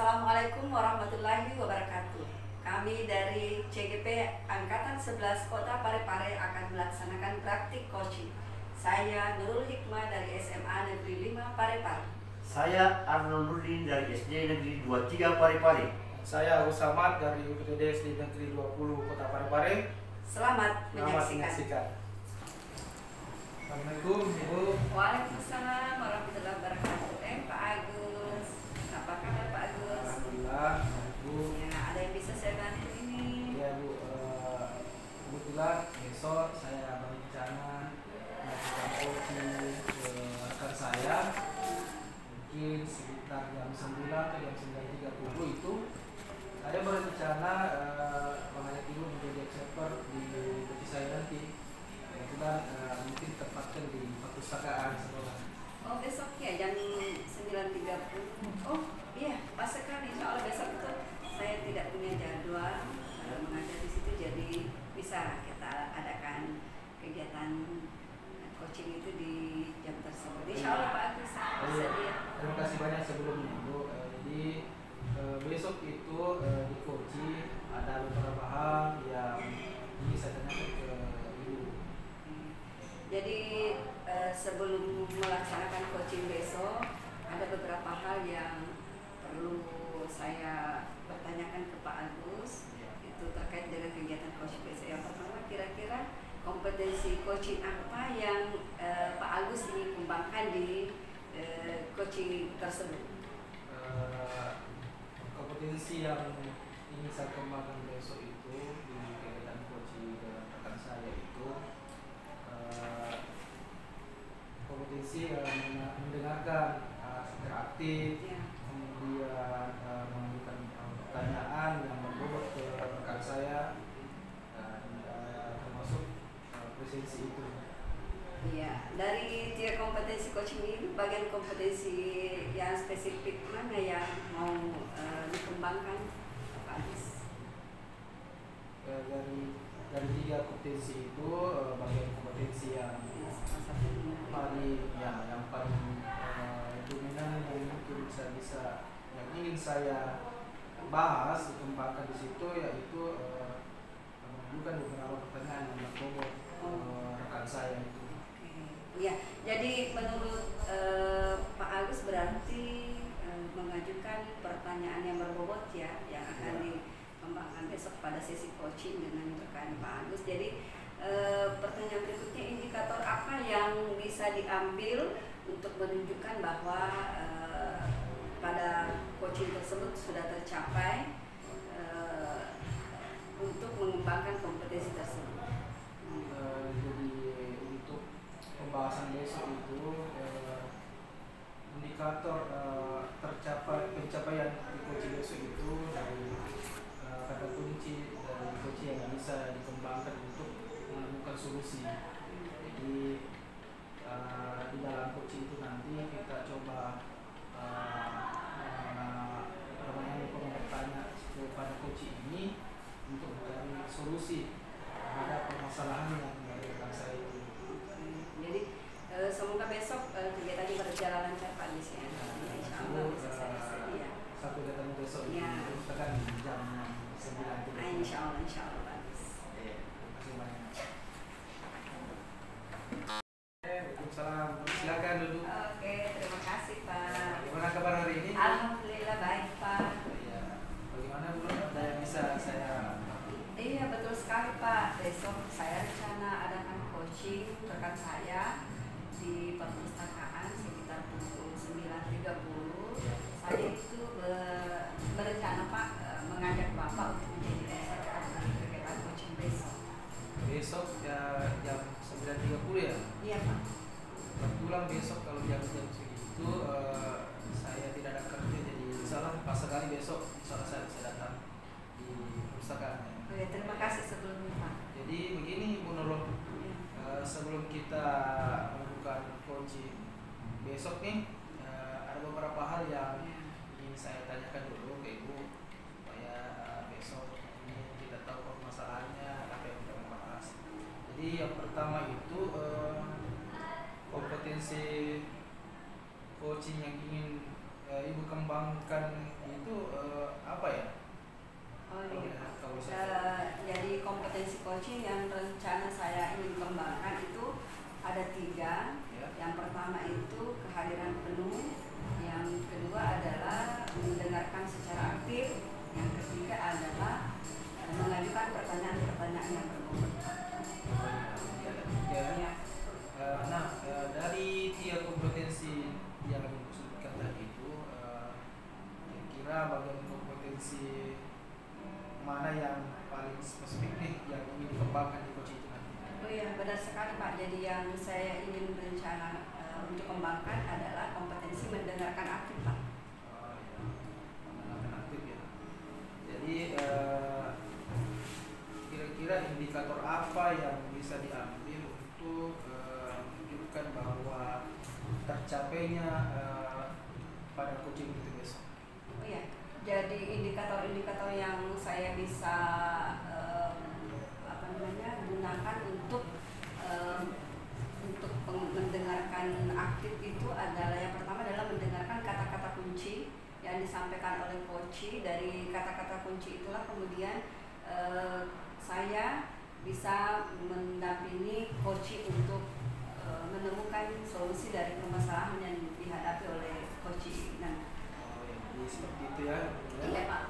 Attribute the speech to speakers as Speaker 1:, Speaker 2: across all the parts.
Speaker 1: Assalamualaikum warahmatullahi wabarakatuh. Kami dari CGP Angkatan 11 Kota Parepare akan melaksanakan praktik coaching. Saya Nurul Hikmah dari SMA Negeri 5 Parepare.
Speaker 2: Saya Arnold Nurdin dari SD Negeri 23 Parepare.
Speaker 3: Saya Agus Samad dari UPTD SD Negeri 20 Kota Parepare.
Speaker 1: Selamat menyaksikan.
Speaker 3: Assalamualaikum Ibu.
Speaker 1: Waalaikumsalam warahmatullahi wabarakatuh. Pak Agus, apa kabar Pak Agus?
Speaker 3: Alhamdulillah, Bu.
Speaker 1: Ya, ada yang bisa saya bantu ini?
Speaker 3: Ya Bu, kebetulan besok saya berencana melakukan coaching ke rekan saya. Mungkin sekitar jam 9 atau jam 9.30 itu ada berencana mengajak Ibu menjadi expert di coaching saya nanti. Kebetulan mungkin tempatkan di perpustakaan sekolah.
Speaker 1: Oh, besok ya jam 9.30. Oh iya, pas sekali. Soalnya besok itu saya tidak punya jadwal mengajar di situ, jadi bisa kita adakan kegiatan coaching itu di jam tersebut. Insya Allah Pak Agus bisa dia.
Speaker 3: Terima kasih banyak sebelumnya Bu. Jadi besok itu di coaching ada beberapa hal yang ini saya tanyakan ke Ibu.
Speaker 1: Jadi sebelum melaksanakan coaching besok ada beberapa hal yang perlu saya pertanyakan ke Pak Agus. Itu terkait dengan kegiatan coaching besok. Yang pertama, kira-kira kompetensi coaching apa yang Pak Agus ingin kembangkan di coaching tersebut?
Speaker 3: Kompetensi yang ingin saya kembangkan besok itu di kegiatan coaching rekan saya itu kompetensi mendengarkan secara aktif,
Speaker 1: Ya.
Speaker 3: kemudian memberikan pertanyaan yang berbobot ke rekan saya, dan termasuk presensi itu.
Speaker 1: Iya, dari tiga kompetensi coaching ini, bagian kompetensi yang spesifik mana yang mau dikembangkan Pak Agus?
Speaker 3: Dari tiga kompetensi itu bagian kompetensi yang
Speaker 1: Salah satunya.
Speaker 3: yang paling dominan yang mungkin bisa yang ingin saya bahas dikembangkan di situ, yaitu menunjukkan beberapa pertanyaan yang berbobot rekan saya itu.
Speaker 1: Ya, jadi menurut Pak Agus berarti mengajukan pertanyaan yang berbobot ya, yang akan dikembangkan besok pada sesi coaching dengan rekan Pak Agus. Jadi pertanyaan berikutnya, indikator apa yang bisa diambil untuk menunjukkan bahwa pada coaching tersebut sudah tercapai untuk mengembangkan kompetensi tersebut?
Speaker 3: Jadi untuk pembahasan besok itu indikator pencapaian di coaching besok itu dari kata kunci dari coaching yang bisa dikembangkan untuk menemukan solusi. Jadi di dalam coaching itu nanti kita coba bertanya kepada coaching ini untuk mencari solusi terhadap permasalahan yang mengagetkan saya itu.
Speaker 1: Jadi semoga besok kegiatannya berjalan lancar Pak Agus ya. Insya Allah bisa selesai. Ya.
Speaker 3: Satu datang besok itu kita kan jam 9.
Speaker 1: Insya Allah Pak Agus.
Speaker 3: Terima kasih banyak. Waalaikumsalam. Silakan duduk.
Speaker 1: Oke, terima kasih Pak.
Speaker 3: Gimana kabar hari ini?
Speaker 1: Alhamdulillah baik Pak.
Speaker 3: Ya, bagaimana Bu? Ada yang bisa saya?
Speaker 1: Iya betul sekali Pak. Besok saya rencana adakan coaching rekan saya di perpustakaan sekitar pukul 9.30. Saya itu berencana Pak mengajak Bapak untuk menjadi peserta dalam kegiatan coaching besok.
Speaker 3: Besok ya jam 9.30 ya?
Speaker 1: Iya Pak.
Speaker 3: Kebetulan besok kalau jam-jam segitu saya tidak ada kerja, jadi salah pas sekali besok misalnya saya bisa datang di perpustakaan.
Speaker 1: Oke, terima kasih sebelumnya Pak.
Speaker 3: Jadi begini Bu Nurul, sebelum kita melakukan coaching besok nih, ada beberapa hal yang ingin saya tanyakan dulu ke Ibu supaya besok ini kita tahu permasalahannya apa yang kita bahas. Jadi yang pertama itu kompetensi coaching yang ingin Ibu kembangkan di itu apa ya?
Speaker 1: Oh iya.
Speaker 3: Kalau saya
Speaker 1: Jadi kompetensi coaching yang rencana saya ingin kembangkan itu ada 3.
Speaker 3: ya.
Speaker 1: Yang pertama itu kehadiran penuh, yang kedua adalah mendengarkan secara aktif, yang ketiga adalah mengajukan pertanyaan-pertanyaan yang berbobot.
Speaker 3: Ada 3.
Speaker 1: Ya.
Speaker 3: Dari 3 kompetensi yang disebutkan tadi itu, kira-kira bagian kompetensi mana yang paling spesifik nih yang ingin dikembangkan di coaching itu nanti?
Speaker 1: Oh iya, benar sekali Pak. Jadi yang saya ingin rencana untuk kembangkan adalah kompetensi mendengarkan aktif Pak.
Speaker 3: Ya, mendengarkan aktif ya. Jadi kira-kira indikator apa yang bisa diambil untuk menunjukkan bahwa tercapainya pada coaching itu besok?
Speaker 1: Oh iya, jadi indikator-indikator yang saya bisa gunakan untuk mendengarkan aktif itu adalah yang pertama adalah mendengarkan kata-kata kunci yang disampaikan oleh coach. Dari kata-kata kunci itulah kemudian saya bisa mendampingi coach untuk menemukan solusi dari permasalahan yang dihadapi oleh coach. Nah,
Speaker 3: Jadi seperti itu ya.
Speaker 1: iya Pak.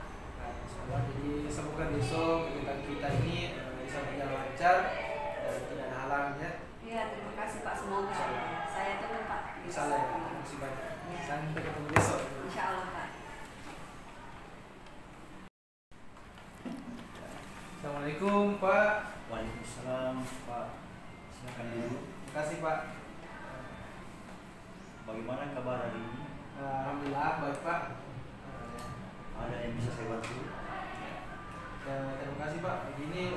Speaker 3: Jadi semoga besok kegiatan kita ini bisa berjalan lancar dan tidak ada halangan ya.
Speaker 1: Iya, terima kasih Pak. Semoga saya tunggu Pak.
Speaker 3: Insyaallah ya. Terima kasih banyak.
Speaker 1: Ya.
Speaker 3: Sampai ketemu besok.
Speaker 1: Insya Allah Pak.
Speaker 3: Assalamualaikum Pak.
Speaker 2: Waalaikumsalam Pak. Silakan dulu.
Speaker 3: Terima kasih Pak.
Speaker 2: Bagaimana kabar hari ini?
Speaker 3: Alhamdulillah baik Pak.
Speaker 2: Ada yang bisa saya bantu?
Speaker 3: Terima kasih Pak. Begini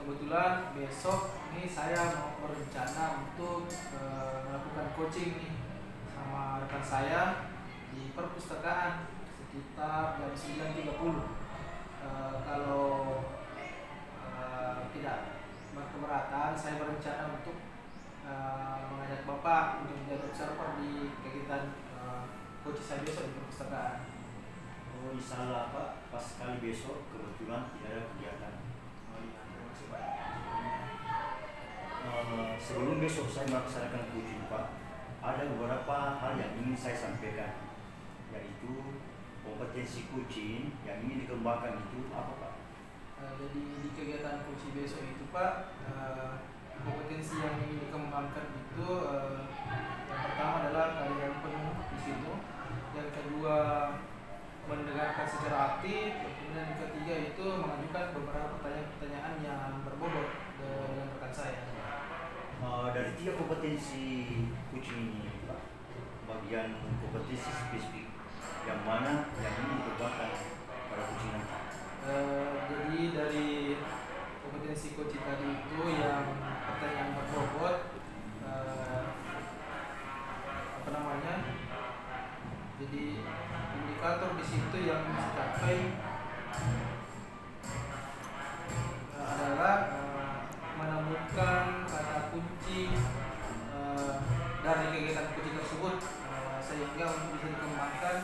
Speaker 3: kebetulan besok ini saya mau berencana untuk melakukan coaching nih sama rekan saya di perpustakaan sekitar jam 9.30. Kalau tidak berkeberatan, saya berencana untuk mengajak Bapak untuk menjadi observer di kegiatan coaching saya besok di perpustakaan.
Speaker 2: Oh, insyaallah Pak. Pas sekali besok kebetulan tidak ada kegiatan.
Speaker 3: Oh iya, terima kasih Pak.
Speaker 2: Sebelum besok saya melaksanakan coaching Pak, ada beberapa hal yang ingin saya sampaikan, yaitu kompetensi coaching yang ingin dikembangkan itu apa Pak?
Speaker 3: Jadi di kegiatan coaching besok itu Pak, kompetensi yang ingin dikembangkan itu yang pertama adalah kehadiran penuh di situ, yang kedua mendengarkan secara aktif, kemudian yang ketiga itu mengajukan beberapa pertanyaan-pertanyaan yang berbobot dengan rekan saya.
Speaker 2: Dari 3 kompetensi coaching ini Pak, bagian kompetensi spesifik yang mana yang ingin dikembangkan pada coaching nanti?
Speaker 3: Jadi dari kompetensi coaching tadi itu yang pertanyaan berbobot, jadi indikator di situ yang dicapai adalah menemukan kata kunci dari kegiatan coaching tersebut, sehingga bisa dikembangkan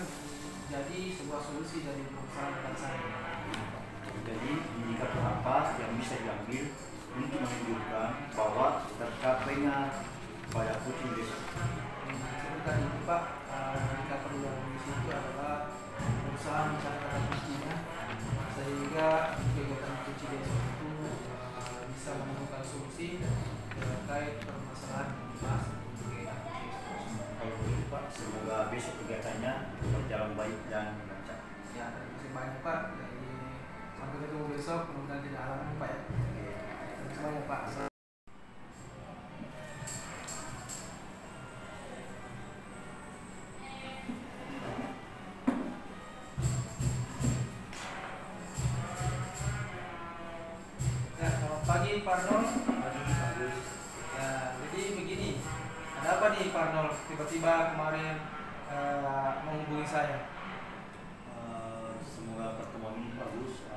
Speaker 3: jadi sebuah solusi dari perusahaan rekan saya.
Speaker 2: Jadi indikator apa yang bisa diambil untuk menunjukkan bahwa tercapainya pada coaching besok?
Speaker 3: Seperti tadi itu Pak, indikator yang di situ adalah perusahaan mencari kata kuncinya, sehingga kegiatan coaching besok itu bisa menemukan solusi terkait permasalahan yang dibahas di kegiatan coaching besok.
Speaker 2: Kalau begitu Pak, semoga besok kegiatannya berjalan baik dan lancar.
Speaker 3: Ya, terima kasih banyak Pak. Jadi sampai ketemu besok, mudah-mudahan tidak halangan Pak ya. Terima kasih banyak Pak. Ya, selamat pagi Pak Arnold.
Speaker 2: Pagi bagus.
Speaker 3: Ya, jadi begini, ada apa nih Pak Arnold? Tiba-tiba kemarin menghubungi saya.
Speaker 2: Semoga pertemuan ini bagus,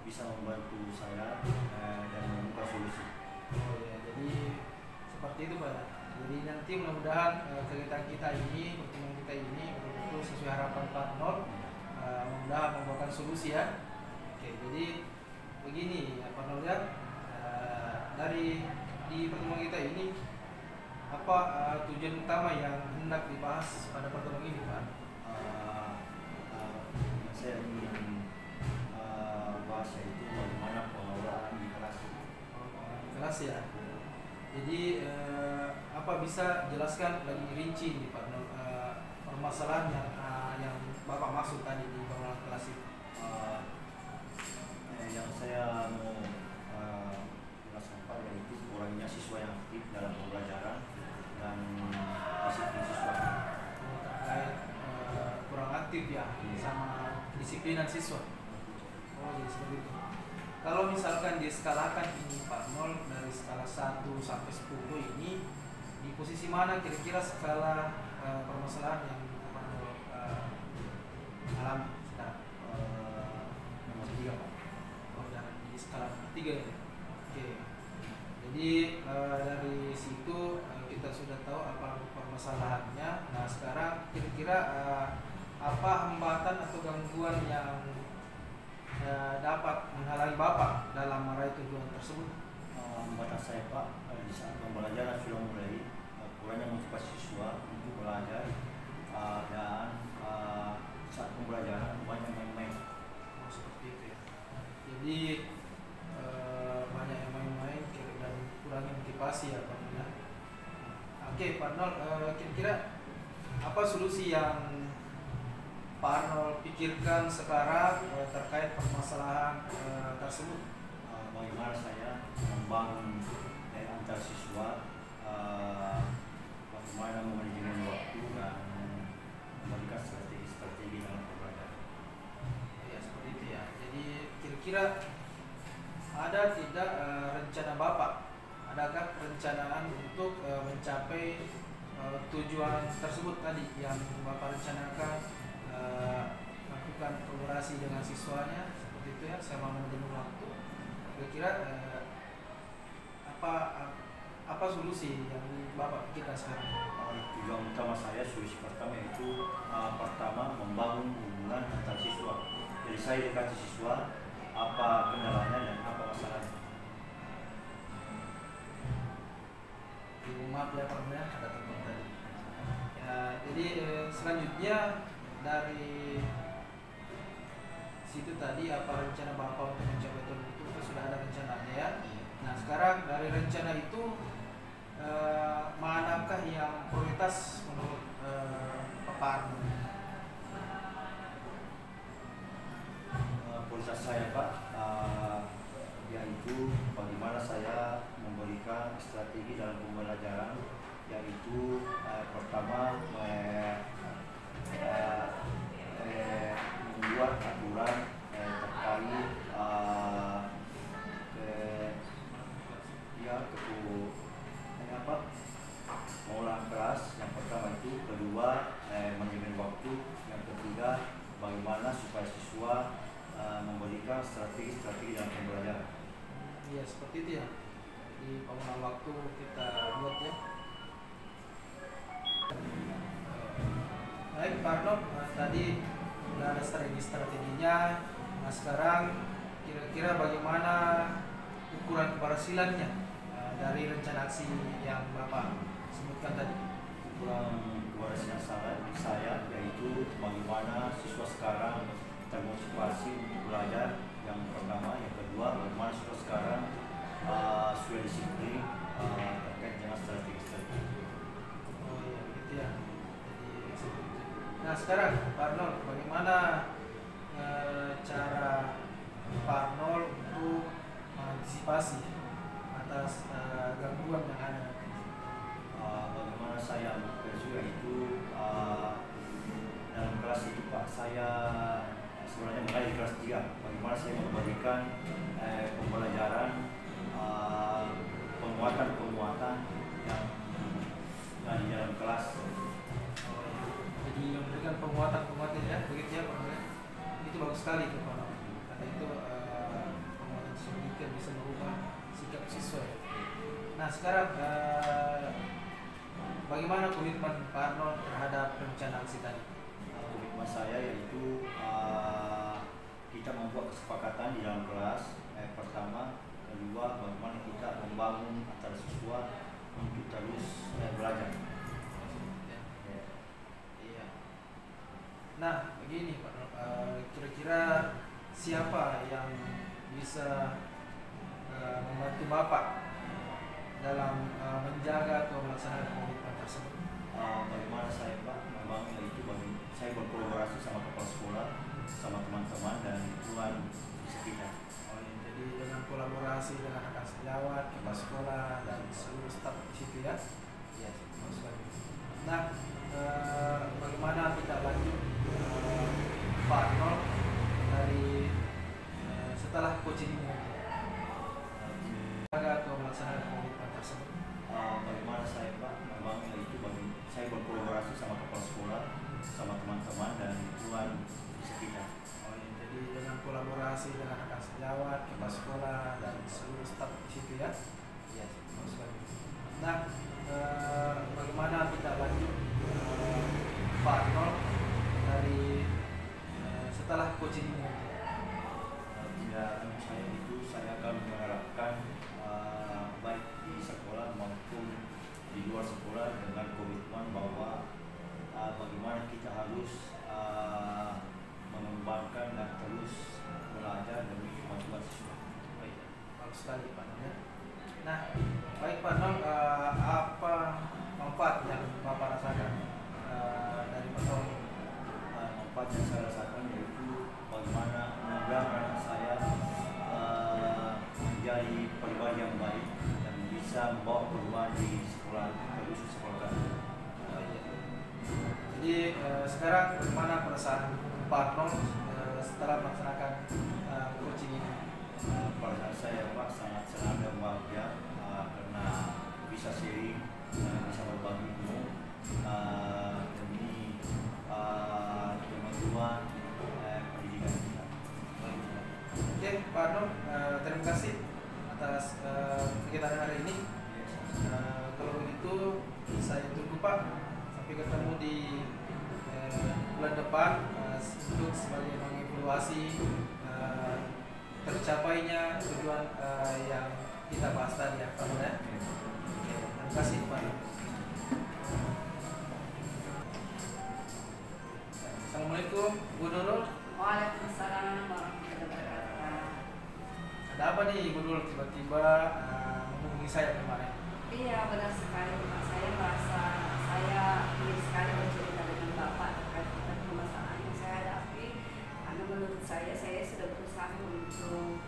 Speaker 2: bisa membantu saya dan menemukan solusi.
Speaker 3: Oh ya, jadi seperti itu Pak. Jadi nanti mudah-mudahan kegiatan kita ini, pertemuan kita ini betul-betul sesuai harapan Pak Nol, mudah membuahkan solusi ya. Oke, jadi begini ya Pak Nol ya, dari di pertemuan kita ini apa tujuan utama yang hendak dibahas pada pertemuan ini Pak?
Speaker 2: Saya ingin bahas yaitu bagaimana pengelolaan di kelas.
Speaker 3: Kelas ya. Jadi apa bisa jelaskan lebih rinci nih Pak Nol, permasalahan yang Bapak maksud tadi di pengelolaan kelas itu?
Speaker 2: Yang saya mau jelaskan Pak yaitu kurangnya siswa yang aktif dalam pembelajaran dan disiplin siswa.
Speaker 3: Terkait kurang aktif ya sama disiplinan siswa. Oh jadi seperti itu. Kalau misalkan diskalakan ini Pak Nol dari skala 1 sampai 10 ini di posisi mana kira-kira skala permasalahan yang Pak Nol alami sekarang?
Speaker 2: Nomor 3 Pak.
Speaker 3: Oh dari di skala 3 ya. Oke. Jadi dari situ kita sudah tahu apa permasalahannya. Nah sekarang kira-kira apa hambatan atau gangguan yang dapat menghalangi Bapak dalam meraih tujuan tersebut?
Speaker 2: Hambatan saya Pak di saat pembelajaran sudah mulai kurangnya motivasi siswa untuk belajar dan saat pembelajaran banyak main-main.
Speaker 3: Oh, seperti itu ya. Jadi banyak yang main-main dan kurangnya motivasi ya Pak Nol ya. Oke Pak Nol, kira-kira apa solusi yang Pak Nol pikirkan sekarang terkait permasalahan tersebut?
Speaker 2: Bagaimana saya membangun antar siswa, bagaimana memanajemen waktu dan memberikan strategi-strategi dalam pembelajaran.
Speaker 3: Ya seperti itu ya. Jadi kira-kira ada tidak rencana Bapak? Adakah perencanaan untuk mencapai tujuan tersebut tadi yang Bapak rencanakan? Melakukan kolaborasi dengan siswanya seperti itu ya, sama manajemen waktu. Kira-kira apa solusi yang Bapak pikirkan sekarang?
Speaker 2: Tujuan utama saya solusi pertama itu pertama membangun hubungan antar siswa. Jadi saya dekati siswa apa kendalanya dan apa masalahnya.
Speaker 3: Maaf ya Pak Nol ya, ada telepon tadi. Ya, jadi selanjutnya dari situ tadi apa rencana Bapak untuk mencapai tujuan itu sudah ada rencananya ya. Nah sekarang dari rencana itu manakah yang prioritas menurut Bapak?
Speaker 2: Prioritas saya Pak yaitu bagaimana saya memberikan strategi dalam pembelajaran, yaitu pertama membuat aturan terkait pengelolaan kelas. Yang pertama itu, kedua manajemen waktu, yang ketiga bagaimana supaya siswa memberikan strategi-strategi dalam pembelajaran.
Speaker 3: Iya seperti itu ya. Di pengelolaan waktu kita buat ya. Baik Pak Nol, tadi sudah ada strategi-strateginya. Nah sekarang kira-kira bagaimana ukuran keberhasilannya dari rencana aksi yang Bapak sebutkan tadi?
Speaker 2: Ukuran keberhasilan saya yaitu bagaimana siswa sekarang termotivasi untuk belajar, yang pertama. Yang kedua, bagaimana siswa sekarang sudah disiplin terkait dengan strategi-strategi.
Speaker 3: Oh iya begitu ya. Jadi, nah sekarang Pak Nol, bagaimana cara Pak Nol untuk mengantisipasi atas gangguan yang ada?
Speaker 2: Bagaimana saya berjuang itu dalam kelas itu Pak, saya sebenarnya mulai di kelas 3. Bagaimana saya memberikan pembelajaran penguatan yang di dalam kelas.
Speaker 3: Jadi memberikan penguatan ya, begitu ya Pak Nol. Itu bagus sekali itu Pak Nol. Karena itu penguatan sedikit bisa merubah sikap siswa. Nah sekarang bagaimana komitmen Pak Nol terhadap rencana aksi tadi?
Speaker 2: pengalaman saya yaitu kita membuat kesepakatan di dalam kelas. Pertama, kedua, bagaimana kita membangun antara siswa untuk terus belajar.
Speaker 3: Iya. Nah, begini Pak, kira-kira siapa yang bisa membantu Bapak dalam menjaga atau melaksanakan komitmen tersebut?
Speaker 2: Bagaimana saya Pak, memang itu saya berkolaborasi sama kepala sekolah, sama teman-teman dan lingkungan di sekitar.
Speaker 3: Jadi dengan kolaborasi dengan rekan sejawat, kepala sekolah dan seluruh staf di situ ya. Iya, bagus sekali. Nah, bagaimana kita lanjut Pak Arnold dari setelah coaching ini atau melaksanakan komitmen tersebut?
Speaker 2: Bagaimana saya Pak, memang itu saya berkolaborasi sama kepala sekolah, sama teman-teman dan lingkungan di sekitar.
Speaker 3: Jadi dengan kolaborasi dengan rekan sejawat, kepala sekolah dan seluruh staf di situ ya. Iya, bagus sekali. Nah, bagaimana kita lanjut Pak Arnold dari setelah coaching ini?
Speaker 2: Saya akan mengharapkan baik di sekolah maupun di luar sekolah dengan komitmen bahwa bagaimana kita harus mengembangkan dan terus belajar demi kemajuan siswa.
Speaker 3: Baik, bagus sekali Pak Arnold ya. Nah, baik Pak Arnold, apa manfaat yang Bapak rasakan dari pertemuan ini?
Speaker 2: Manfaat yang saya rasakan yaitu bagaimana menambah saya menjadi pribadi yang baik dan bisa membawa perubahan di sekolah, terus di sekolah kami.
Speaker 3: Jadi sekarang bagaimana perasaan Pak Arnold setelah melaksanakan coaching ini?
Speaker 2: Perasaan saya Pak sangat senang dan bahagia karena bisa sharing, bisa berbagi ilmu demi kemajuan pendidikan kita.
Speaker 3: Oke, Pak Arnold, terima kasih atas kegiatan hari ini. Kalau begitu saya tunggu Pak sampai ketemu di bulan depan untuk sebagai mengevaluasi tercapainya tujuan yang kita bahas tadi ya Pak Arnold ya. Oke, terima kasih Pak Arnold. Assalamualaikum Bu Nurul.
Speaker 1: Waalaikumsalam warahmatullahi wabarakatuh.
Speaker 3: Ada apa nih Bu Nurul tiba-tiba menghubungi saya kemarin?
Speaker 1: Iya, benar sekali Pak. Saya merasa saya ingin sekali bercerita dengan Bapak terkait dengan permasalahan yang saya hadapi. Karena menurut saya sudah berusaha untuk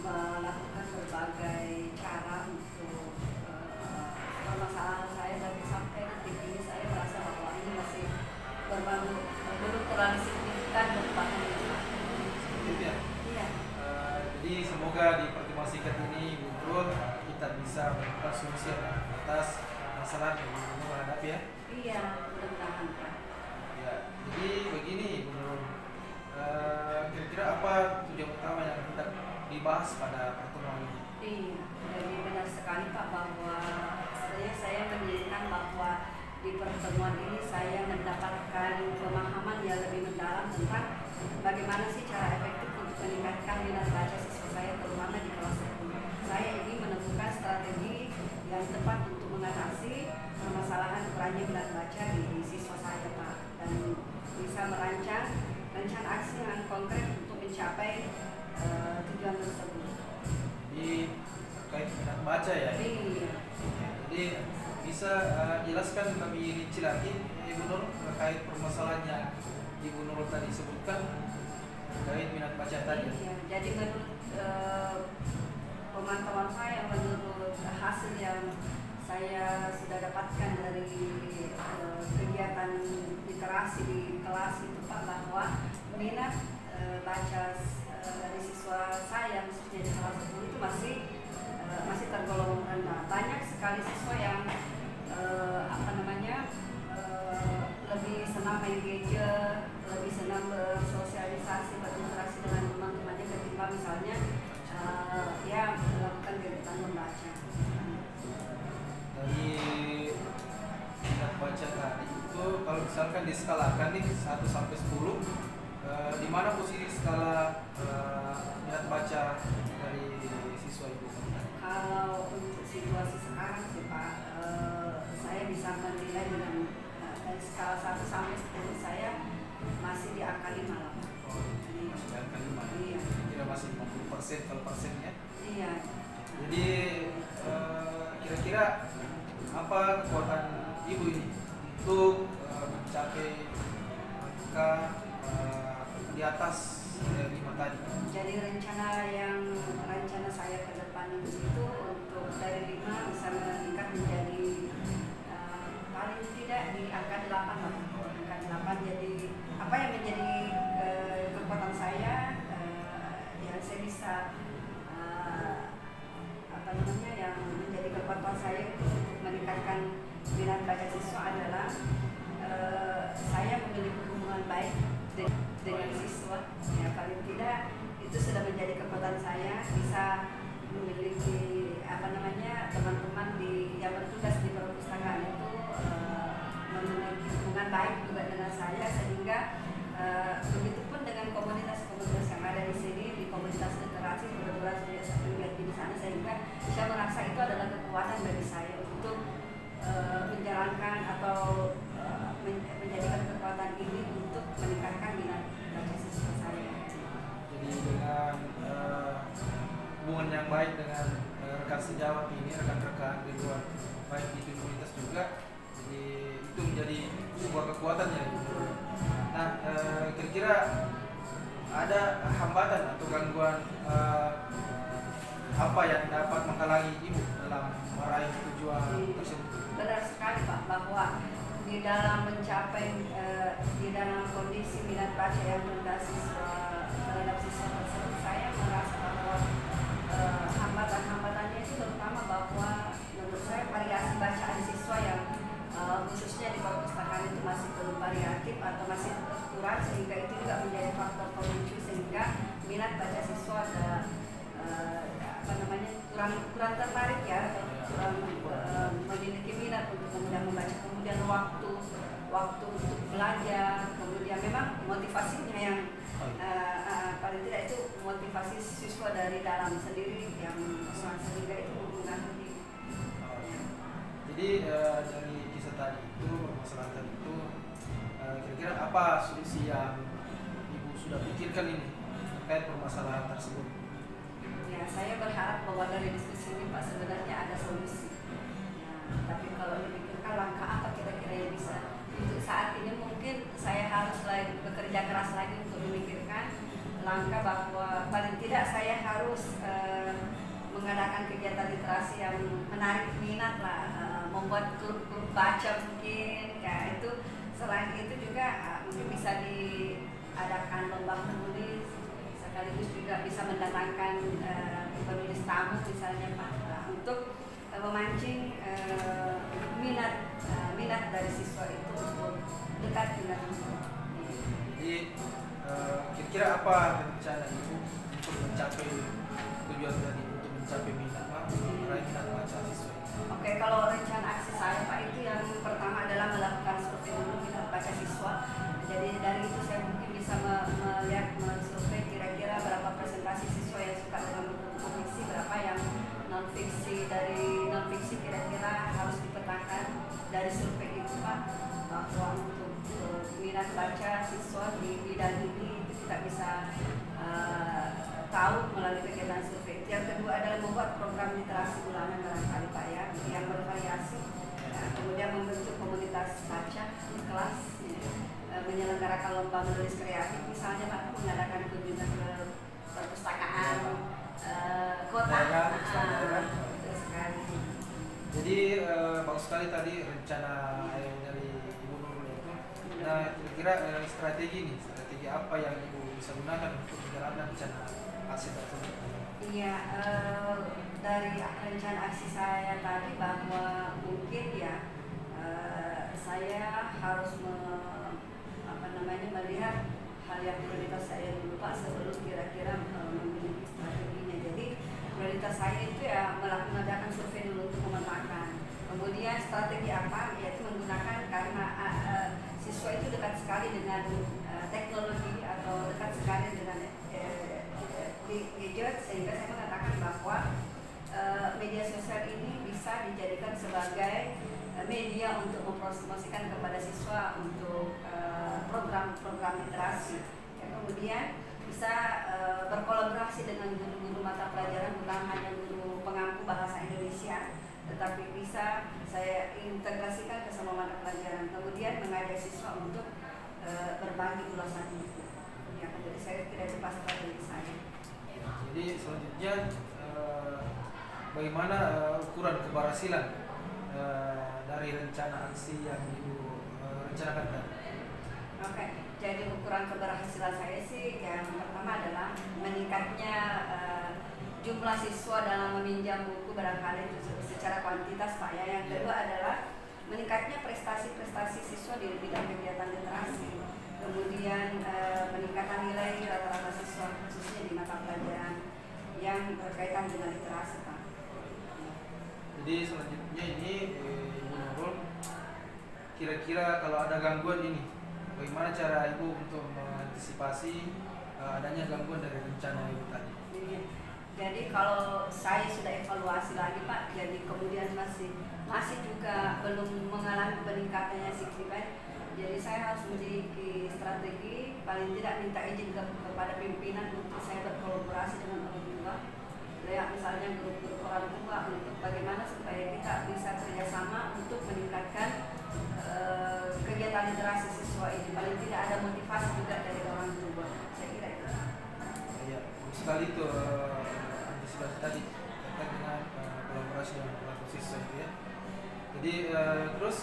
Speaker 1: melakukan berbagai cara untuk permasalahan saya, tapi sampai detik ini saya merasa bahwa ini masih belum terlalu signifikan merupakan Pak.
Speaker 3: Ya.
Speaker 1: Iya.
Speaker 3: Jadi semoga di pertemuan singkat ini Bu Nurul kita bisa menemukan solusi atas masalah yang Bu Nurul hadapi ya.
Speaker 1: Iya, mudah-mudahan Pak.
Speaker 3: Ya, jadi begini Bu Nurul, kira-kira apa tujuan utama yang hendak dibahas pada pertemuan ini?
Speaker 1: Iya, jadi benar sekali Pak bahwa sebenarnya saya menginginkan bahwa di pertemuan ini saya mendapatkan pemahaman yang lebih mendalam tentang bagaimana sih cara efektif untuk meningkatkan minat baca siswa saya terutama di kelas 10. Saya ingin menemukan strategi yang tepat untuk mengatasi permasalahan kurangnya minat baca di siswa saya Pak, dan bisa merancang rencana aksi yang konkret untuk mencapai tujuan tersebut.
Speaker 3: Jadi terkait minat baca ya.
Speaker 1: Iya.
Speaker 3: Jadi bisa jelaskan lebih rinci lagi Ibu Nurul terkait permasalahan yang Ibu Nurul tadi sebutkan terkait minat baca tadi.
Speaker 1: Iya, jadi menurut pemantauan saya, menurut hasil yang saya sudah dapatkan dari kegiatan literasi di kelas itu Pak, bahwa minat baca dari siswa saya khususnya di kelas 10 itu masih tergolong rendah. Banyak sekali siswa yang lebih senang main gadget, lebih senang bersosialisasi, berinteraksi dengan teman-temannya ketimbang misalnya melakukan kegiatan membaca.
Speaker 3: Dari minat baca tadi itu kalau misalkan diskalakan nih 1 sampai 10, di mana posisi skala minat baca dari siswa Ibu?
Speaker 1: Kalau untuk situasi sekarang sih Pak, saya bisa menilai dengan dari skala 1 sampai 10 saya masih di angka 5 lah Pak.
Speaker 3: Oh, masih di angka 5.
Speaker 1: Iya.
Speaker 3: Kira masih 50% kalau persennya.
Speaker 1: Iya.
Speaker 3: Jadi kira-kira apa kekuatan Ibu ini untuk mencapai angka di atas 5 tadi?
Speaker 1: Jadi rencana saya ke depan itu untuk dari 5 bisa meningkat menjadi paling tidak di angka 8 lah. Angka 8, jadi apa yang menjadi kekuatan saya, yang saya bisa yang menjadi kekuatan saya untuk meningkatkan minat baca siswa adalah saya memiliki hubungan baik dengan siswa. Ya, paling tidak itu sudah menjadi kekuatan saya, bisa memiliki teman-teman yang bertugas di perpustakaan itu memiliki hubungan baik juga dengan saya, sehingga begitupun dengan komunitas-komunitas yang ada di sini, di komunitas literasi. Kebetulan saya terlibat di sana, sehingga saya merasa itu adalah kekuatan bagi saya untuk menjalankan atau menjadikan kekuatan ini untuk meningkatkan minat baca siswa saya.
Speaker 3: Jadi dengan hubungan yang baik dengan rekan sejawat ini, rekan-rekan di luar baik di komunitas juga, jadi itu menjadi sebuah kekuatan ya. Nah, kira-kira ada hambatan atau gangguan apa yang dapat menghalangi Ibu dalam meraih tujuan tersebut?
Speaker 1: Benar sekali Pak, bahwa di dalam mencapai di dalam kondisi minat baca yang rendah terhadap siswa tersebut, saya merasa bahwa hambatan-hambatannya itu terutama bahwa menurut saya variasi bacaan siswa yang khususnya di perpustakaan itu masih belum variatif atau masih kurang, sehingga itu juga menjadi faktor pemicu sehingga minat baca siswa kurang tertarik ya, kurang memiliki minat untuk kemudian membaca, kemudian waktu untuk belajar, kemudian memang motivasinya yang paling tidak itu motivasi siswa dari dalam sendiri yang sehingga itu mempengaruhi.
Speaker 3: Jadi dari kisah tadi itu, permasalahan tadi itu, kira-kira apa solusi yang Ibu sudah pikirkan ini terkait permasalahan tersebut?
Speaker 1: Ya, saya berharap bahwa dari diskusi ini Pak sebenarnya ada solusi. Ya, tapi kalau dipikirkan langkah apa kira-kira yang bisa untuk saat ini, mungkin saya harus bekerja keras lagi untuk memikirkan langkah bahwa paling tidak saya harus mengadakan kegiatan literasi yang menarik minat lah, membuat grup baca mungkin ya, itu selain itu juga mungkin bisa diadakan lomba menulis, sekaligus juga bisa mendatangkan penulis tamu misalnya Pak, untuk memancing minat dari siswa itu untuk dekat dengan siswa.
Speaker 3: Jadi kira-kira apa rencana Ibu untuk mencapai tujuan tadi, untuk mencapai meraih minat baca siswa?
Speaker 1: Oke, kalau rencana aksi saya Pak itu yang pertama adalah melakukan survei dulu minat baca siswa. Jadi dari itu saya mungkin bisa melihat mensurvei kira-kira berapa presentasi siswa yang suka dengan buku fiksi, berapa yang non fiksi. Dari non fiksi kira-kira harus dipetakan dari survei itu Pak, bahwa untuk minat baca siswa di bidang ini itu kita bisa tahu melalui kegiatan survei. Yang kedua adalah membuat program literasi bulanan barangkali Pak ya, yang bervariasi. Kemudian membentuk komunitas baca di kelas, menyelenggarakan lomba menulis kreatif misalnya Pak, mengadakan kunjungan ke perpustakaan kota. Betul sekali.
Speaker 3: Jadi bagus sekali tadi rencana dari Ibu Nurul itu. Nah, kira-kira strategi apa yang Ibu bisa gunakan untuk menjalankan rencana aksi tersebut?
Speaker 1: Iya, dari rencana aksi saya tadi bahwa mungkin ya saya harus melihat hal yang prioritas saya dulu Pak sebelum kira-kira memiliki strateginya. Jadi prioritas saya itu ya mengadakan survei dulu untuk memetakan. Kemudian strategi apa? Yaitu menggunakan karena siswa itu dekat sekali dengan teknologi atau dekat sekali dengan gadget, sehingga saya mengatakan bahwa media sosial ini bisa dijadikan sebagai media untuk mempromosikan kepada siswa untuk program-program literasi. Ya, kemudian bisa berkolaborasi dengan guru-guru mata pelajaran, bukan hanya guru pengampu bahasa Indonesia, tetapi bisa saya integrasikan ke semua mata pelajaran. Kemudian mengajak siswa untuk berbagi ulasan buku. Ya, jadi saya tidak lepas dari saya.
Speaker 3: Jadi selanjutnya bagaimana ukuran keberhasilan dari rencana aksi yang Ibu rencanakan tadi?
Speaker 1: Oke, jadi ukuran keberhasilan saya sih yang pertama adalah meningkatnya jumlah siswa dalam meminjam buku barangkali itu secara kuantitas Pak ya. Yang kedua adalah meningkatnya prestasi-prestasi siswa di bidang kegiatan literasi. Kemudian peningkatan nilai rata-rata siswa khususnya di mata pelajaran yang berkaitan dengan literasi Pak.
Speaker 3: Jadi selanjutnya ini Ibu Nurul, kira-kira kalau ada gangguan ini, bagaimana cara Ibu untuk mengantisipasi adanya gangguan dari rencana Ibu tadi?
Speaker 1: Jadi kalau saya sudah evaluasi lagi Pak, jadi kemudian masih juga belum mengalami peningkatannya signifikan. Jadi saya harus memiliki strategi, paling tidak minta izin kepada pimpinan untuk saya berkolaborasi dengan orang tua. Ya, misalnya grup-grup orang tua untuk bagaimana supaya kita bisa kerjasama untuk meningkatkan kegiatan literasi siswa ini. Paling tidak ada motivasi juga dari orang tua. Saya kira itu.
Speaker 3: Ya, sekali itu antisipasi tadi terkait dengan kolaborasi dengan pelaku siswa itu ya. Jadi terus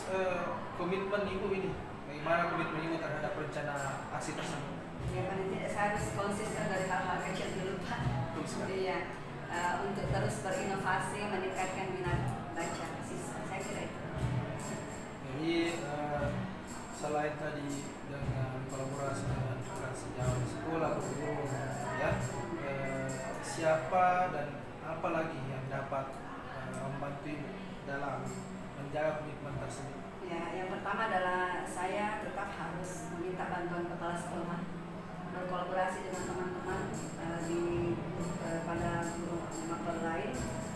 Speaker 3: komitmen Ibu ini, bagaimana komitmen Ibu terhadap rencana aksi tersebut?
Speaker 1: Ya, paling tidak saya harus konsisten dari hal-hal kecil dulu Pak. Iya. Untuk terus berinovasi, meningkatkan minat baca siswa. Saya kira itu.
Speaker 3: Jadi selain tadi dengan kolaborasi dengan sejauh sekolah, guru, ya, siapa dan apa lagi yang dapat membantu Ibu dalam menjaga komitmen tersebut?
Speaker 1: Ya, yang pertama adalah saya tetap harus meminta bantuan kepala sekolah, berkolaborasi dengan teman-teman pada guru mapel lain,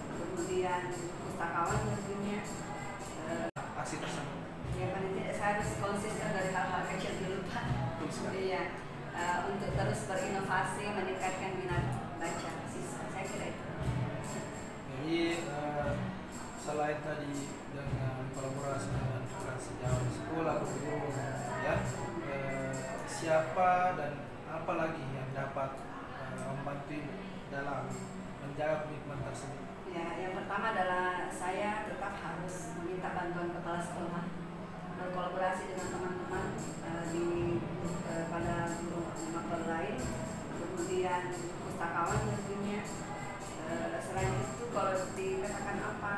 Speaker 1: kemudian pustakawan tentunya.
Speaker 3: Aksi tersebut.
Speaker 1: Ya, paling tidak saya harus konsisten dari hal-hal kecil dulu Pak. Iya, untuk terus berinovasi, meningkatkan minat baca siswa. Saya kira itu.
Speaker 3: Jadi selain tadi dengan kolaborasi dengan sejauh sekolah, guru, ya, siapa dan apa lagi yang dapat membantu Ibu dalam menjaga komitmen tersebut?
Speaker 1: Ya, yang pertama adalah saya tetap harus meminta bantuan kepala sekolah, berkolaborasi dengan teman-teman pada guru mapel lain, kemudian pustakawan tentunya. Selain itu kalau dikatakan apa,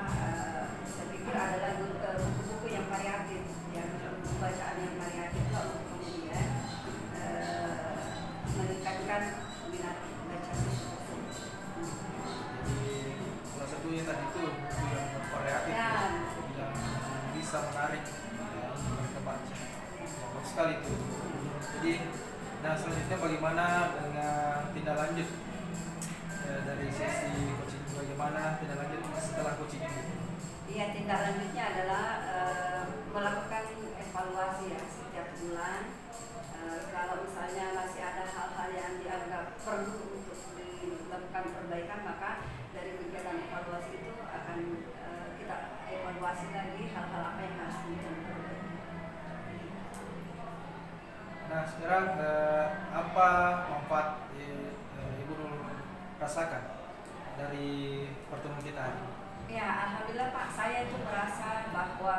Speaker 1: saya pikir adalah buku-buku yang variatif, yang buku bacaan yang variatif untuk kemudian meningkatkan minat baca siswa.
Speaker 3: Jadi salah satunya tadi itu buku yang variatif
Speaker 1: Ya.
Speaker 3: yang bisa menarik ya, untuk mereka baca. Bagus sekali itu. Jadi, nah selanjutnya bagaimana dengan tindak lanjut dari sesi coaching, bagaimana tindak lanjut setelah coaching ini?
Speaker 1: Iya, tindak lanjutnya adalah melakukan evaluasi ya setiap bulan. Kalau misalnya masih ada hal-hal yang dianggap perlu untuk dilakukan perbaikan, maka dari kegiatan evaluasi itu akan kita evaluasi lagi hal-hal apa yang harus diperbaiki.
Speaker 3: Nah sekarang apa manfaat Ibu Nurul rasakan dari pertemuan kita hari ini?
Speaker 1: Ya, alhamdulillah Pak, saya itu merasa bahwa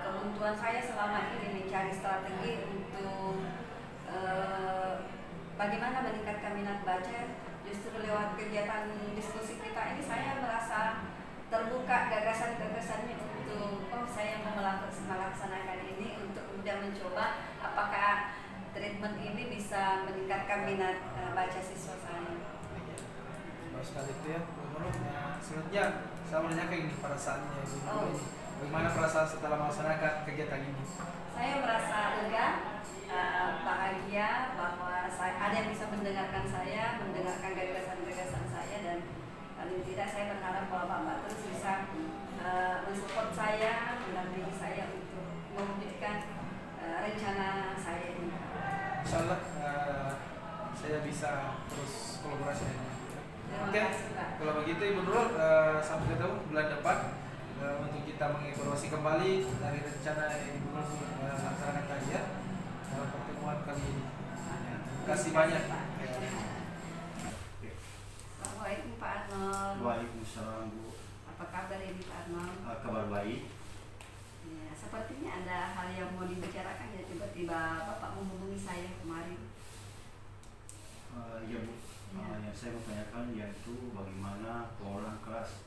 Speaker 1: kebuntuan saya selama ini mencari strategi untuk bagaimana meningkatkan minat baca. Justru lewat kegiatan diskusi kita ini saya merasa terbuka gagasan-gagasannya untuk saya mau melaksanakan ini untuk kemudian mencoba apakah treatment ini bisa meningkatkan minat baca siswa saya.
Speaker 3: Bagus sekali itu ya. Selanjutnya saya menanyakan ini pada saatnya ini Bagaimana perasaan setelah melaksanakan kegiatan ini?
Speaker 1: Saya merasa lega, bahagia bahwa ada yang bisa mendengarkan saya, mendengarkan gagasan-gagasan saya, dan paling tidak saya berharap bahwa Bapak terus bisa mensupport saya, mendampingi saya untuk mewujudkan rencana saya ini.
Speaker 3: Insyaallah saya bisa terus kolaborasi dengan Ibu.
Speaker 1: Terima
Speaker 3: Oke,
Speaker 1: kasih, Pak.
Speaker 3: kalau begitu Ibu Nurul, sampai ketemu bulan depan untuk kita mengevaluasi kembali dari rencana yang Ibu Nurul laksanakan tadi ya dalam pertemuan kali ini. Ya, terima kasih banyak.
Speaker 1: Pak. Assalamualaikum Pak Arnold.
Speaker 2: Waalaikumsalam Bu.
Speaker 1: Apa kabar ini Pak Arnold?
Speaker 2: Kabar baik.
Speaker 1: Ya, sepertinya ada hal yang mau dibicarakan ya, tiba-tiba Bapak menghubungi saya kemarin.
Speaker 2: Iya Bu.
Speaker 1: Ya.
Speaker 2: Yang saya mau tanyakan yaitu bagaimana pengolahan kelas.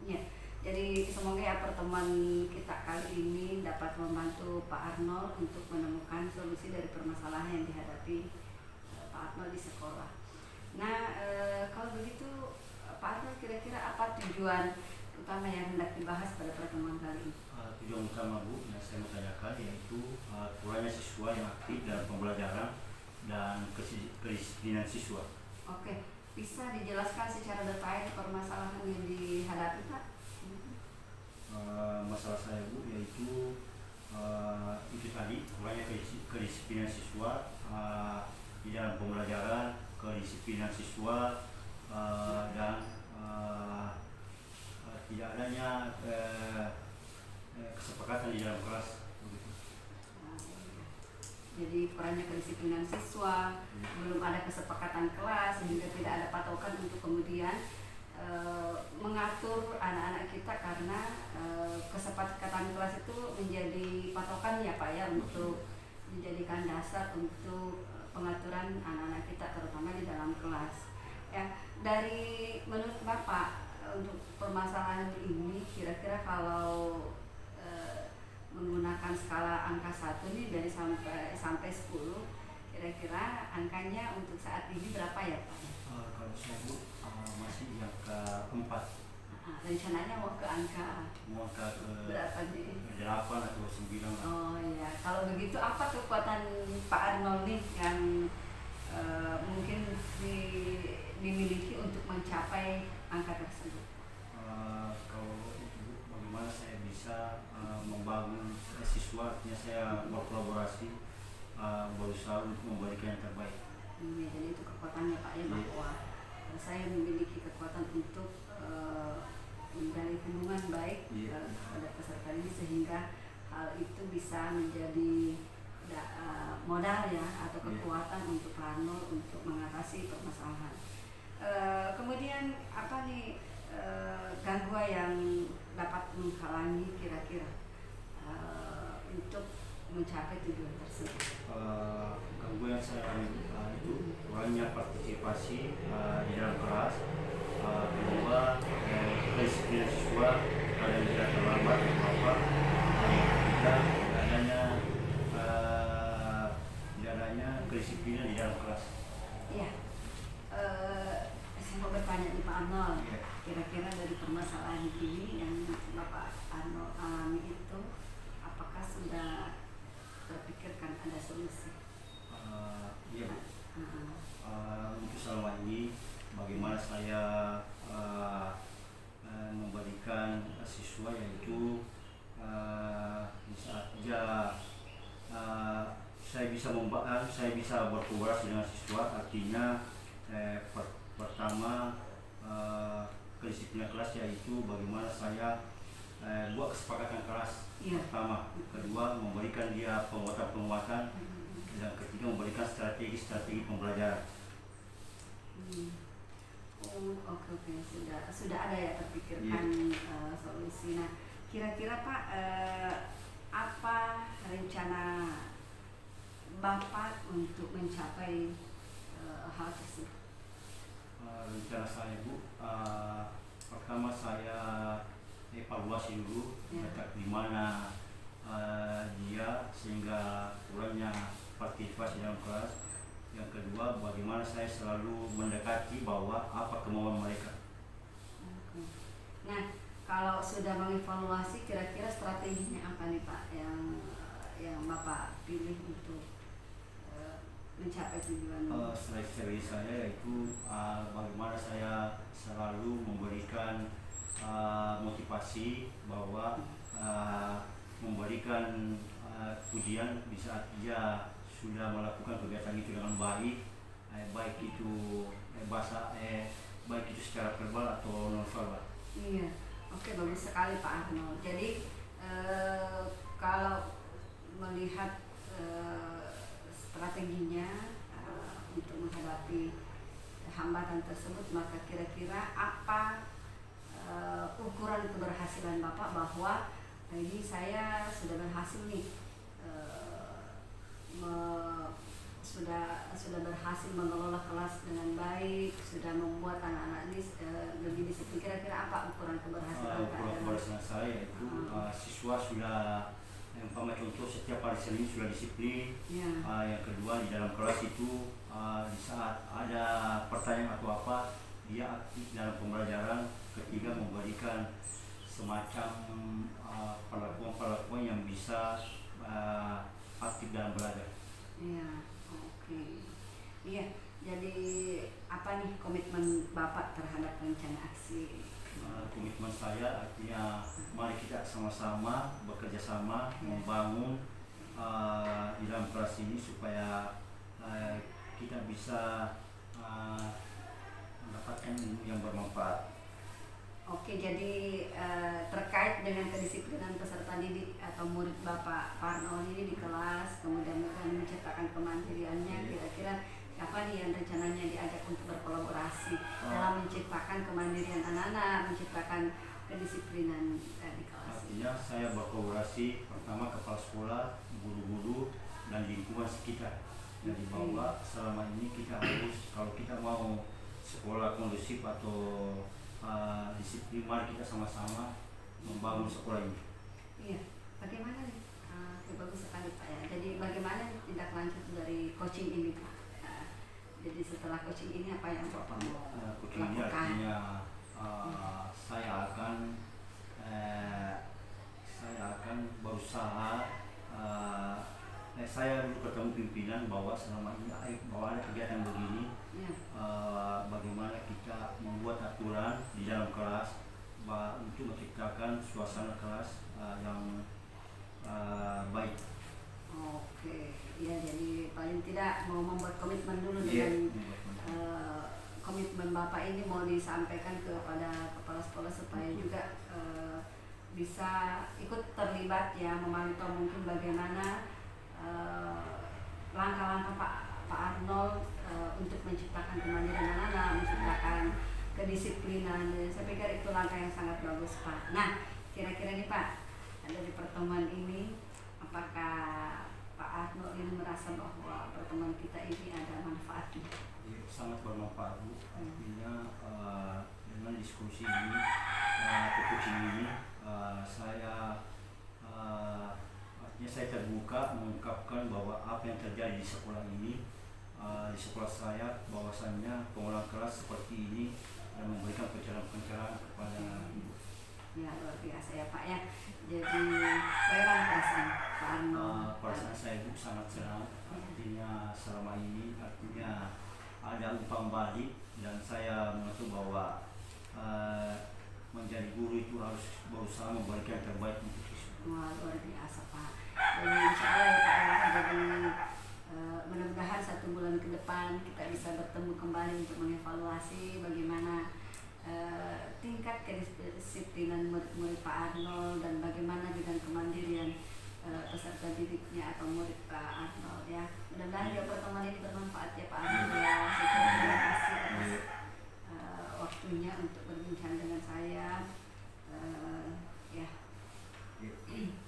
Speaker 1: Ya, jadi semoga ya pertemuan kita kali ini dapat membantu Pak Arnold untuk menemukan solusi dari permasalahan yang dihadapi Pak Arnold di sekolah. Nah, kalau begitu Pak Arnold, kira-kira apa tujuan utama yang hendak dibahas pada pertemuan kali ini?
Speaker 2: Tujuan utama Bu yang saya mau tanyakan yaitu kurangnya siswa yang aktif dalam pembelajaran dan kedisiplinan siswa.
Speaker 1: Oke, bisa dijelaskan secara detail permasalahan yang dihadapi Pak?
Speaker 2: Masalah saya Bu yaitu itu tadi kurangnya kedisiplinan siswa di dalam pembelajaran, kedisiplinan siswa dan tidak adanya kesepakatan di dalam kelas.
Speaker 1: Jadi kurangnya kedisiplinan siswa, belum ada kesepakatan kelas, sehingga tidak ada patokan untuk kemudian mengatur anak-anak kita, karena kesepakatan kelas itu menjadi patokan ya Pak ya, untuk menjadikan dasar untuk pengaturan anak-anak kita terutama di dalam kelas. Ya, dari menurut Bapak untuk permasalahan ini, kira-kira kalau menggunakan skala angka 1 nih dari sampai 10, kira-kira angkanya untuk saat ini berapa ya Pak?
Speaker 2: Kalau saya Bu masih yang keempat.
Speaker 1: Rencananya mau ke angka berapa nih?
Speaker 2: 8 atau 9.
Speaker 1: Oh iya, kalau begitu apa kekuatan Pak Arnold nih yang mungkin dimiliki untuk mencapai angka tersebut?
Speaker 2: Kalau itu bagaimana saya bisa membangun siswa, artinya saya berkolaborasi, berusaha untuk memberikan yang terbaik.
Speaker 1: Jadi itu kekuatannya Pak ya, bahwa saya memiliki kekuatan untuk menjalin hubungan baik pada peserta ini, sehingga hal itu bisa menjadi modal ya, atau kekuatan untuk Arnold untuk mengatasi permasalahan. Kemudian apa nih gangguan yang dapat menghalangi kira-kira untuk mencapai tujuan tersebut?
Speaker 2: Gangguan yang saya alami itu kurangnya partisipasi di dalam kelas, kedua kedisiplinan siswa, ada yang tidak terlambat atau apa, tidak adanya kedisiplinan di dalam kelas.
Speaker 1: Iya, saya mau bertanya nih Pak Arnold, kira-kira dari permasalahan ini yang Bapak Arnold alami itu, apakah sudah terpikirkan ada solusi?
Speaker 2: Iya Bu. Untuk selama ini bagaimana saya memberikan siswa, yaitu bisa aja saya bisa berkolaborasi dengan siswa, artinya pertama kedisiplinan kelas, yaitu bagaimana saya buat kesepakatan kelas. Pertama, kedua memberikan dia penguatan, dan ketiga memberikan strategi pembelajaran.
Speaker 1: Oke, sudah ada ya terpikirkan solusi. Nah, kira-kira Pak, apa rencana Bapak untuk mencapai hal tersebut?
Speaker 2: Rencana saya Bu, pertama saya evaluasi dulu di mana dia sehingga kurangnya partisipasi dalam kelas. Yang kedua, bagaimana saya selalu mendekati bahwa apa kemauan mereka.
Speaker 1: Nah, kalau sudah mengevaluasi kira-kira strateginya apa nih Pak yang Bapak pilih untuk mencapai tujuan?
Speaker 2: Strategi saya yaitu bagaimana saya selalu memberikan motivasi bahwa memberikan pujian di saat dia sudah melakukan kegiatan itu dengan baik, baik itu baik itu secara verbal atau non verbal.
Speaker 1: Iya, oke, bagus sekali Pak Arnold. Jadi kalau melihat strateginya untuk menghadapi hambatan tersebut, maka kira-kira apa ukuran keberhasilan Bapak bahwa ini saya sudah berhasil nih, sudah berhasil mengelola kelas dengan baik, sudah membuat anak-anak ini lebih disiplin. Kira-kira apa ukuran keberhasilan?
Speaker 2: Ukuran keberhasilan saya itu siswa sudah, yang pertama contoh setiap hari Senin sudah disiplin. Yang kedua di dalam kelas itu di saat ada pertanyaan atau apa dia aktif dalam pembelajaran. Ketiga memberikan semacam perlakuan yang bisa aktif dalam belajar.
Speaker 1: Iya, oke. Iya, jadi apa nih komitmen Bapak terhadap rencana aksi?
Speaker 2: Komitmen saya artinya mari kita sama-sama bekerja sama membangun di dalam kelas ini supaya kita bisa mendapatkan ilmu yang bermanfaat.
Speaker 1: Oke, jadi terkait dengan kedisiplinan peserta didik atau murid Bapak Arnold ini di kelas, kemudian menciptakan kemandiriannya, kira-kira apa nih yang rencananya diajak untuk berkolaborasi dalam menciptakan kemandirian anak-anak, menciptakan kedisiplinan di kelas?
Speaker 2: Artinya saya berkolaborasi pertama kepala sekolah, guru-guru, dan lingkungan sekitar. Jadi bahwa selama ini kita harus, kalau kita mau sekolah kondusif atau disiplin, mari kita sama-sama membangun sekolah ini.
Speaker 1: Iya, bagaimana nih? Bagus sekali Pak ya. Jadi bagaimana tindak lanjut dari coaching ini Pak? Jadi setelah coaching ini apa yang Bapak mau
Speaker 2: coaching ini
Speaker 1: lakukan?
Speaker 2: artinya saya akan berusaha. Saya dulu ketemu pimpinan bahwa selama ini bahwa ada kegiatan begini, bagaimana kita membuat aturan di dalam kelas untuk menciptakan suasana kelas yang baik.
Speaker 1: Oke, ya jadi paling tidak mau membuat komitmen dulu dengan komitmen Bapak ini mau disampaikan kepada kepala sekolah supaya juga bisa ikut terlibat ya, memantau mungkin bagaimana langkah-langkah Pak Arnold untuk menciptakan kemandirian anak-anak, menciptakan kedisiplinan. Saya pikir itu langkah yang sangat bagus Pak. Nah, kira-kira nih Pak, dari pertemuan ini apakah Pak Arnold ini merasa bahwa pertemuan kita ini ada manfaatnya?
Speaker 2: Sangat bermanfaat Bu. Artinya dengan diskusi ini, coaching ini, artinya saya terbuka mengungkapkan bahwa apa yang terjadi di sekolah ini, di sekolah saya, bahwasannya pengelolaan kelas seperti ini dan memberikan pencerahan-pencerahan kepada Ibu.
Speaker 1: Ya, luar biasa ya Pak ya. Jadi bagaimana perasaan Pak Arnold?
Speaker 2: Perasaan saya Bu sangat senang. Artinya selama ini ada umpan balik, dan saya mengaku bahwa menjadi guru itu harus berusaha memberikan yang terbaik untuk siswa.
Speaker 1: Wah, luar biasa Pak. Dan insya Allah ya Pak ya, jadi mudah-mudahan 1 bulan ke depan kita bisa bertemu kembali untuk mengevaluasi bagaimana tingkat kedisiplinan murid Pak Arnold dan bagaimana dengan kemandirian peserta didiknya atau murid Pak Arnold ya. Mudah-mudahan juga pertemuan ini bermanfaat ya Pak Arnold ya. Terima kasih atas waktunya untuk berbincang dengan saya. Ya.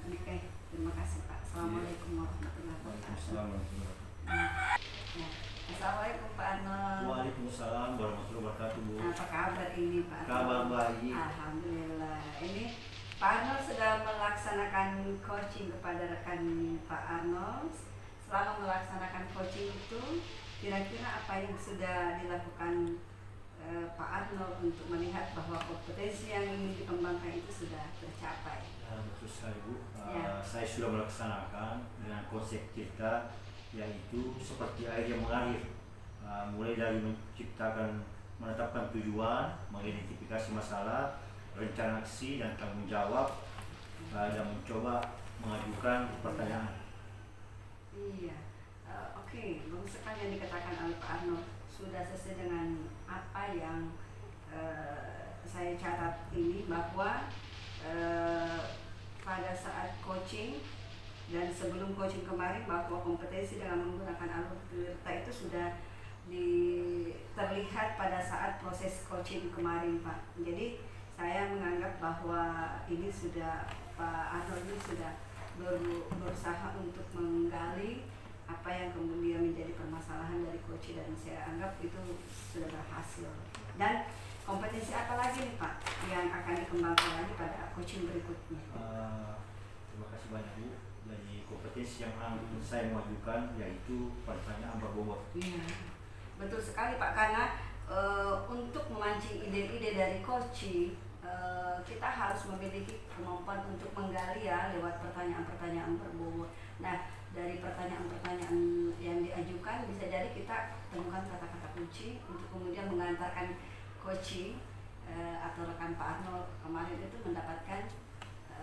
Speaker 1: Oke, terima kasih Pak. Assalamualaikum warahmatullahi wabarakatuh. Ya. Assalamualaikum Pak Arnold.
Speaker 2: Waalaikumsalam warahmatullahi wabarakatuh Bu.
Speaker 1: Apa kabar ini Pak Arnold?
Speaker 2: Kabar baik.
Speaker 1: Alhamdulillah. Ini Pak Arnold sudah melaksanakan coaching kepada rekan Pak Arnold. Selama melaksanakan coaching itu, kira-kira apa yang sudah dilakukan Pak Arnold Arnold untuk melihat bahwa kompetensi yang ingin dikembangkan itu sudah tercapai?
Speaker 2: Betul sekali Bu.
Speaker 1: Ya.
Speaker 2: Saya sudah melaksanakan dengan konsep kita, yaitu seperti air yang mengalir. Mulai dari menetapkan tujuan, mengidentifikasi masalah, rencana aksi dan tanggung jawab, dan mencoba mengajukan pertanyaan.
Speaker 1: Iya, oke, bagus sekali yang dikatakan oleh Pak Arnold. Sudah sesuai dengan apa yang saya catat ini, bahwa pada saat coaching dan sebelum coaching kemarin, bahwa kompetensi dengan menggunakan alur Tirta itu sudah terlihat pada saat proses coaching kemarin, Pak. Jadi saya menganggap bahwa ini sudah Pak Arnold ini sudah berusaha untuk menggali apa yang kemudian menjadi permasalahan dari coaching, dan saya anggap itu sudah berhasil. Dan kompetensi apa lagi nih Pak yang akan dikembangkan lagi pada coaching berikutnya?
Speaker 2: Terima kasih banyak Bu. Jadi kompetensi yang saya majukan yaitu pertanyaan berbobot.
Speaker 1: Iya, betul sekali Pak, karena untuk memancing ide-ide dari coaching, kita harus memiliki kemampuan untuk menggali ya lewat pertanyaan-pertanyaan berbobot. Nah, dari pertanyaan-pertanyaan yang diajukan bisa jadi kita temukan kata-kata kunci untuk kemudian mengantarkan coaching atau rekan Pak Arnold kemarin itu mendapatkan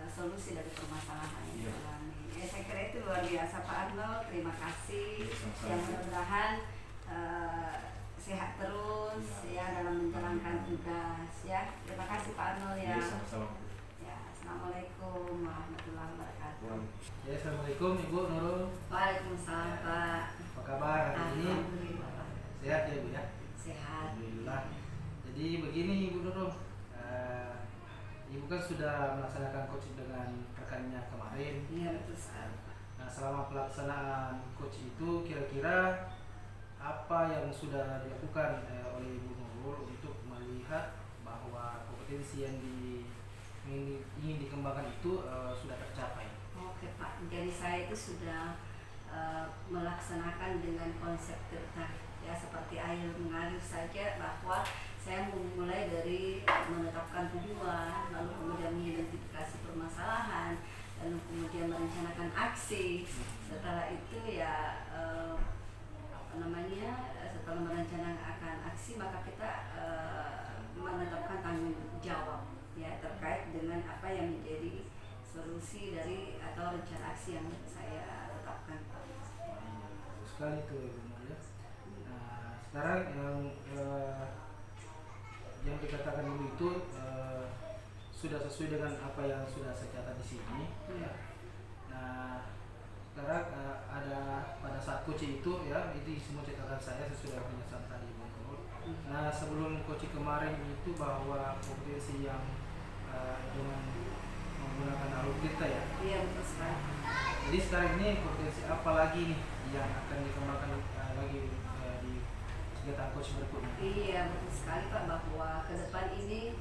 Speaker 1: solusi dari permasalahan yang dialami. Saya kira itu luar biasa Pak Arnold. Terima kasih. Yang mudah-mudahan sehat terus ya dalam menjalankan tugas ya. Terima kasih Pak Arnold ya.
Speaker 2: Sama-sama.
Speaker 1: Ya, assalamualaikum warahmatullahi wabarakatuh.
Speaker 3: Ya, assalamualaikum Ibu Nurul.
Speaker 1: Waalaikumsalam Pak.
Speaker 3: Apa kabar hari ini?
Speaker 1: Alhamdulillah.
Speaker 3: Sehat ya Bu ya?
Speaker 1: Sehat.
Speaker 3: Alhamdulillah. Jadi begini Ibu Nurul, Ibu kan sudah melaksanakan coaching dengan rekannya kemarin.
Speaker 1: Iya betul sekali.
Speaker 3: Nah, selama pelaksanaan coach itu kira-kira apa yang sudah dilakukan oleh Ibu Nurul untuk melihat bahwa kompetensi yang ingin dikembangkan itu sudah tercapai?
Speaker 1: Oke Pak, jadi saya itu sudah melaksanakan dengan konsep Tirta ya, seperti air mengalir saja, bahwa saya memulai dari menetapkan tujuan, lalu kemudian mengidentifikasi permasalahan, lalu kemudian merencanakan aksi. Setelah itu ya setelah merencanakan aksi, maka kita menetapkan tanggung jawab ya terkait dengan apa yang menjadi solusi dari atau rencana aksi yang saya tetapkan.
Speaker 3: Bagus sekali tuh Ibu Nurul ya. Nah, sekarang yang dikatakan dulu itu sudah sesuai dengan apa yang sudah saya catat di sini. Ya. Nah, sekarang ada pada saat coaching itu ya, itu semua catatan saya sesuai dengan penjelasan tadi Ibu Nurul. Nah, sebelum coaching kemarin itu bahwa kompetensi yang dengan menggunakan alur Tirta ya.
Speaker 1: Iya betul sekali.
Speaker 3: Jadi sekarang ini kompetensi apa lagi nih yang akan dikembangkan lagi di kegiatan coach berikutnya?
Speaker 1: Iya betul sekali Pak, bahwa ke depan ini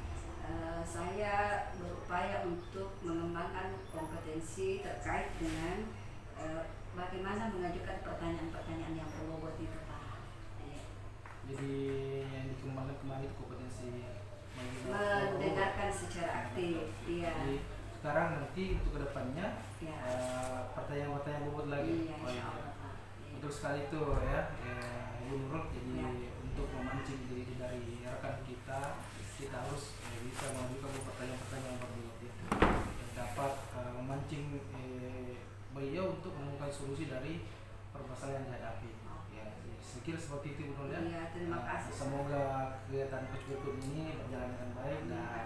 Speaker 1: saya berupaya untuk mengembangkan kompetensi terkait dengan bagaimana mengajukan pertanyaan-pertanyaan yang berbobot itu Pak.
Speaker 3: Jadi yang dikembangkan kemarin itu kompetensi
Speaker 1: mendengarkan secara aktif. Iya.
Speaker 3: Jadi sekarang nanti untuk kedepannya
Speaker 1: Ya.
Speaker 3: pertanyaan-pertanyaan bobot lagi.
Speaker 1: Iya,
Speaker 3: Oh,
Speaker 1: insya
Speaker 3: iya.
Speaker 1: Allah, Pak. Iya.
Speaker 3: Betul sekali itu ya, Ibu Nurul. Jadi
Speaker 1: Ya.
Speaker 3: untuk memancing diri dari rekan kita harus bisa mengajukan pertanyaan-pertanyaan berbobot ya, yang dapat memancing beliau untuk menemukan solusi dari permasalahan yang dihadapi. Ya, sekira seperti itu Ibu Nurul ya.
Speaker 1: Iya, terima kasih.
Speaker 3: Semoga kegiatan coach berikut ini berjalan dengan baik dan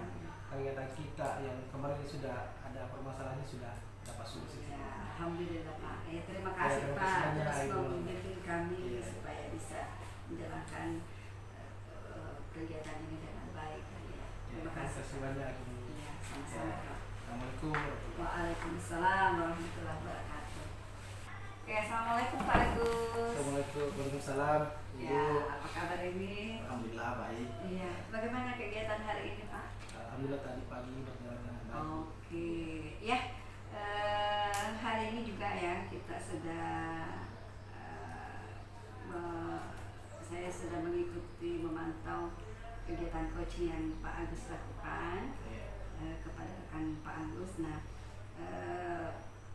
Speaker 3: kegiatan kita yang kemarin sudah ada permasalahannya sudah dapat solusi.
Speaker 1: Ya, alhamdulillah Pak. Ya, terima kasih
Speaker 3: terima
Speaker 1: Pak
Speaker 3: kasih banyak,
Speaker 1: atas
Speaker 3: Ibu.
Speaker 1: membimbing kami
Speaker 3: Iya.
Speaker 1: supaya bisa menjalankan kegiatan ini dengan baik. Ya, terima kasih.
Speaker 3: banyak Ibu.
Speaker 1: Iya, sama-sama Pak.
Speaker 3: Assalamualaikum warahmatullahi
Speaker 1: Waalaikumsalam warahmatullahi wabarakatuh. Oke, assalamualaikum Pak Agus.
Speaker 3: Assalamualaikum Waalaikumsalam.
Speaker 1: Ya, apa kabar ini?
Speaker 3: Alhamdulillah baik.
Speaker 1: Iya, bagaimana kegiatan hari ini Pak?
Speaker 3: Alhamdulillah tadi pagi berjalan dengan baik.
Speaker 1: Oke, ya hari ini juga ya kita sudah saya sudah mengikuti memantau kegiatan coaching yang Pak Agus lakukan kepada rekan Pak Agus. Nah,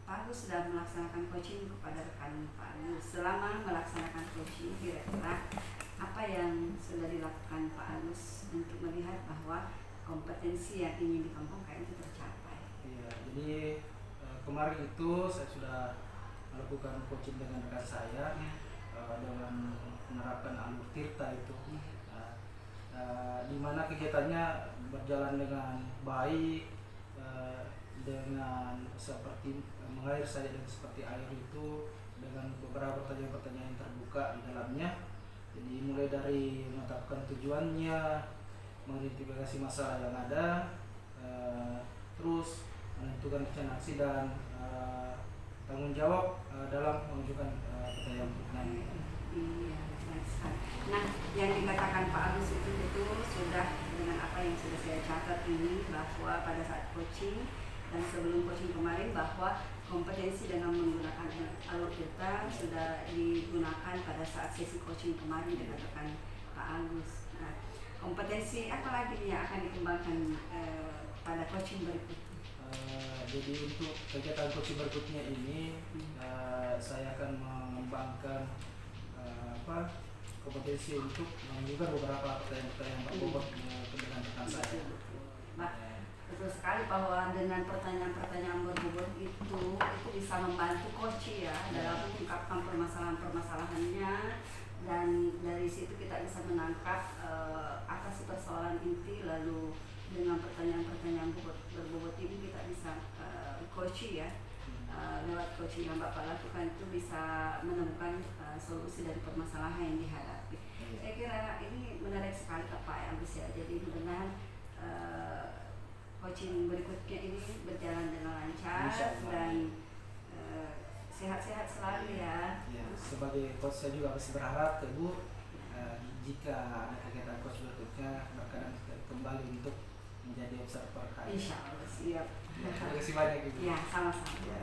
Speaker 1: Pak Agus sudah melaksanakan coaching kepada rekan Pak Agus. Selama melaksanakan coaching, kira-kira apa yang sudah dilakukan Pak Agus untuk melihat bahwa kompetensi yang ingin dikembangkan itu tercapai?
Speaker 3: Iya, jadi kemarin itu saya sudah melakukan coaching dengan rekan saya dengan menerapkan alur tirta itu, di mana kegiatannya berjalan dengan baik, dengan seperti mengalir saja dan seperti air itu, dengan beberapa pertanyaan-pertanyaan yang terbuka di dalamnya. Jadi mulai dari menetapkan tujuannya, mengidentifikasi masalah yang ada, terus menentukan rencana aksi dan tanggung jawab dalam mengajukan pertanyaan-pertanyaan.
Speaker 1: Iya, baik sekali. Nah, yang dikatakan Pak Agus itu betul sudah dengan apa yang sudah saya catat ini, bahwa pada saat coaching dan sebelum coaching kemarin bahwa kompetensi dengan menggunakan alur tirta sudah digunakan pada saat sesi coaching kemarin dengan rekan Pak Agus. Nah, kompetensi apa lagi yang akan dikembangkan pada coaching berikutnya?
Speaker 3: Jadi untuk kegiatan coaching berikutnya ini saya akan mengembangkan kompetensi untuk mengajukan beberapa pertanyaan-pertanyaan berbobot dengan rekan saya.
Speaker 1: Betul sekali bahwa dengan pertanyaan-pertanyaan berbobot itu bisa membantu coach ya dalam mengungkapkan permasalahan-permasalahannya, dan dari situ kita bisa menangkap apa sih persoalan inti, lalu dengan pertanyaan-pertanyaan berbobot ini kita bisa coaching ya, lewat coaching yang Bapak lakukan itu bisa menemukan solusi dari permasalahan yang dihadapi. Saya kira ini menarik sekali Pak yang bisa, jadi mudah-mudahan coaching berikutnya ini berjalan dengan lancar dan sehat-sehat selalu ya.
Speaker 3: Ya, sebagai coach saya juga masih berharap ke Ibu, jika ada kegiatan coach berikutnya berkenan kembali untuk menjadi observer KAI.
Speaker 1: Insya Allah siap.
Speaker 3: Terima kasih banyak Ibu.
Speaker 1: Ya, sama-sama.
Speaker 3: Ya.